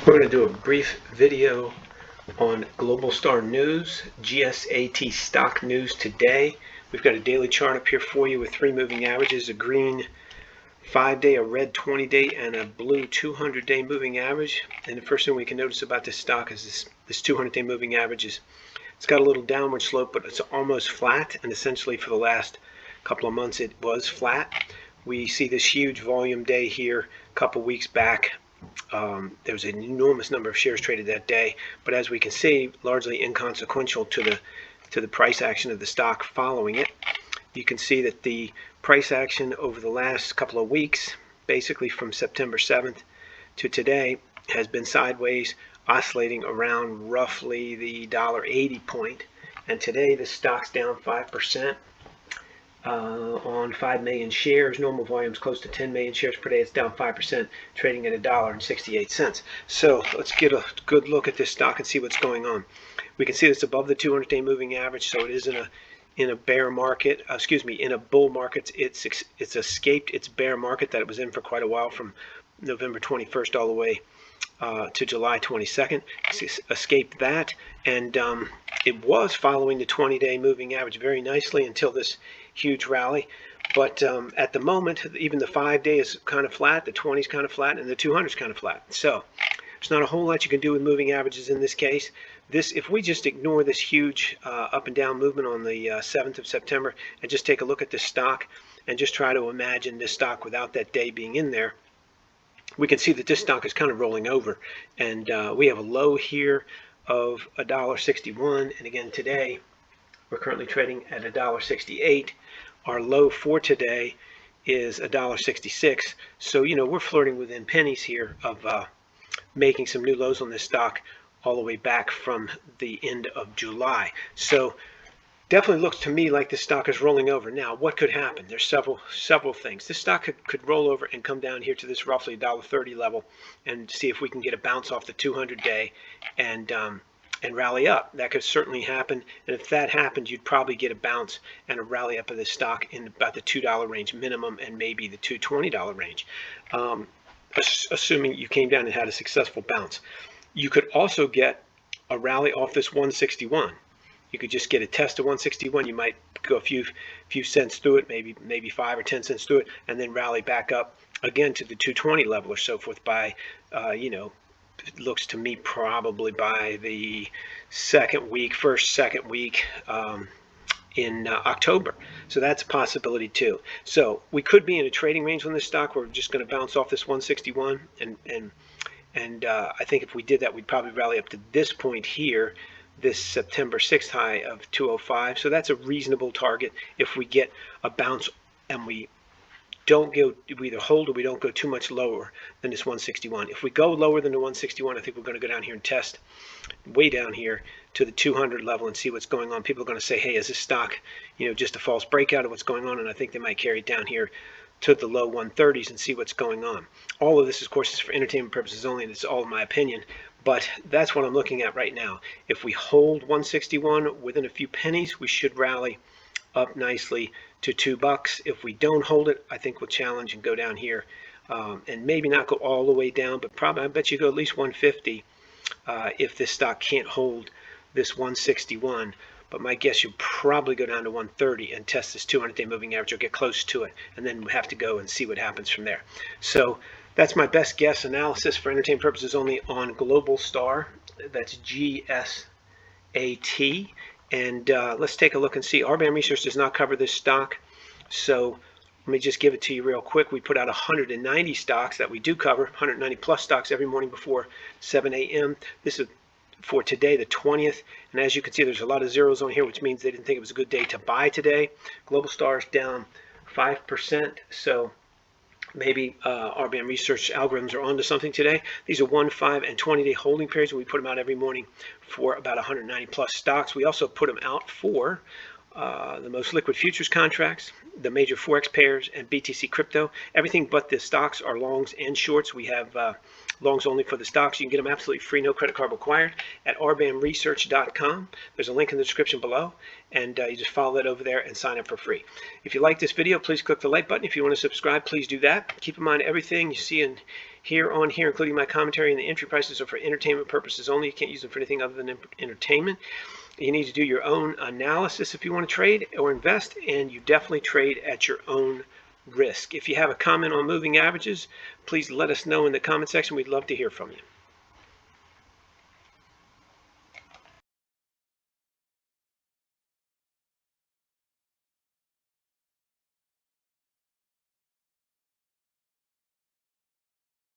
We're going to do a brief video on Globalstar News, GSAT Stock News Today. We've got a daily chart up here for you with three moving averages, a green 5-day, a red 20-day, and a blue 200-day moving average. And the first thing we can notice about this stock is this 200-day moving average it's got a little downward slope, but it's almost flat, and essentially for the last couple of months it was flat. We see this huge volume day here a couple weeks back. There was an enormous number of shares traded that day, but as we can see, largely inconsequential to the price action of the stock following it. You can see that the price action over the last couple of weeks, basically from September 7th to today, has been sideways, oscillating around roughly the $1.80 point. And today the stock's down 5%. On 5 million shares. Normal volume is close to 10 million shares per day. It's down 5%, trading at $1.68. So let's get a good look at this stock and see what's going on. We can see it's above the 200-day moving average, so it is in a bear market. In a bull market. It's escaped its bear market that it was in for quite a while, from November 21st all the way to July 22nd. It's escaped that, and it was following the 20-day moving average very nicely until this huge rally. But at the moment, even the 5-day is kind of flat, the 20 is kind of flat, and the 200 is kind of flat. So there's not a whole lot you can do with moving averages in this case. If we just ignore this huge up and down movement on the 7th of September and just take a look at this stock and just try to imagine this stock without that day being in there, we can see that this stock is kind of rolling over, and we have a low here of $1.61, and again today we're currently trading at $1.68. Our low for today is $1.66. So we're flirting within pennies here of making some new lows on this stock all the way back from the end of July. So definitely looks to me like this stock is rolling over. Now, what could happen? There's several things. This stock could roll over and come down here to this roughly $1.30 level and see if we can get a bounce off the 200-day and rally up. That could certainly happen. And if that happens, you'd probably get a bounce and a rally up of this stock in about the $2 range minimum, and maybe the $2.20 range, assuming you came down and had a successful bounce. You could also get a rally off this 161. You could just get a test of 161. You might go a few cents through it, maybe 5 or 10 cents through it, and then rally back up again to the 220 level or so forth by, it looks to me probably by the second week in October. So that's a possibility too. So we could be in a trading range on this stock. We're just going to bounce off this 161, and I think if we did that, we'd probably rally up to this point here, this September 6th high of 205. So that's a reasonable target if we get a bounce and we either hold or we don't go too much lower than this 161. If we go lower than the 161, I think we're going to go down here and test way down here to the 200 level and see what's going on. People are going to say, hey, is this stock just a false breakout of what's going on? And I think they might carry it down here to the low 130s and see what's going on. All of this, of course, is for entertainment purposes only, and it's all in my opinion, but that's what I'm looking at right now. If we hold 161 within a few pennies, we should rally up nicely to $2. If we don't hold it, I think we'll challenge and go down here, and maybe not go all the way down, but probably I bet you go at least 150 if this stock can't hold this 161. But my guess, you'll probably go down to 130 and test this 200-day moving average, or get close to it, and then we have to go and see what happens from there. So that's my best guess analysis for entertainment purposes only on Globalstar. That's GSAT. And let's take a look and see. RBAM Research does not cover this stock, so let me just give it to you real quick. We put out 190 stocks that we do cover, 190 plus stocks every morning before 7 a.m. This is for today, the 20th, and as you can see, there's a lot of zeros on here, which means they didn't think it was a good day to buy today. Globalstar is down 5%, so maybe RBM Research algorithms are onto something today. These are 1, 5, and 20-day holding periods, and we put them out every morning for about 190 plus stocks. We also put them out for the most liquid futures contracts, the major forex pairs, and BTC crypto. Everything but the stocks are longs and shorts. We have longs only for the stocks. You can get them absolutely free, no credit card required, at rbamresearch.com. There's a link in the description below, and you just follow that over there and sign up for free. If you like this video, please click the like button. If you want to subscribe, please do that. Keep in mind, everything you see and here, including my commentary, and the entry prices are for entertainment purposes only. You can't use them for anything other than entertainment. You need to do your own analysis if you want to trade or invest, and you definitely trade at your own risk. If you have a comment on moving averages, please let us know in the comment section. We'd love to hear from you.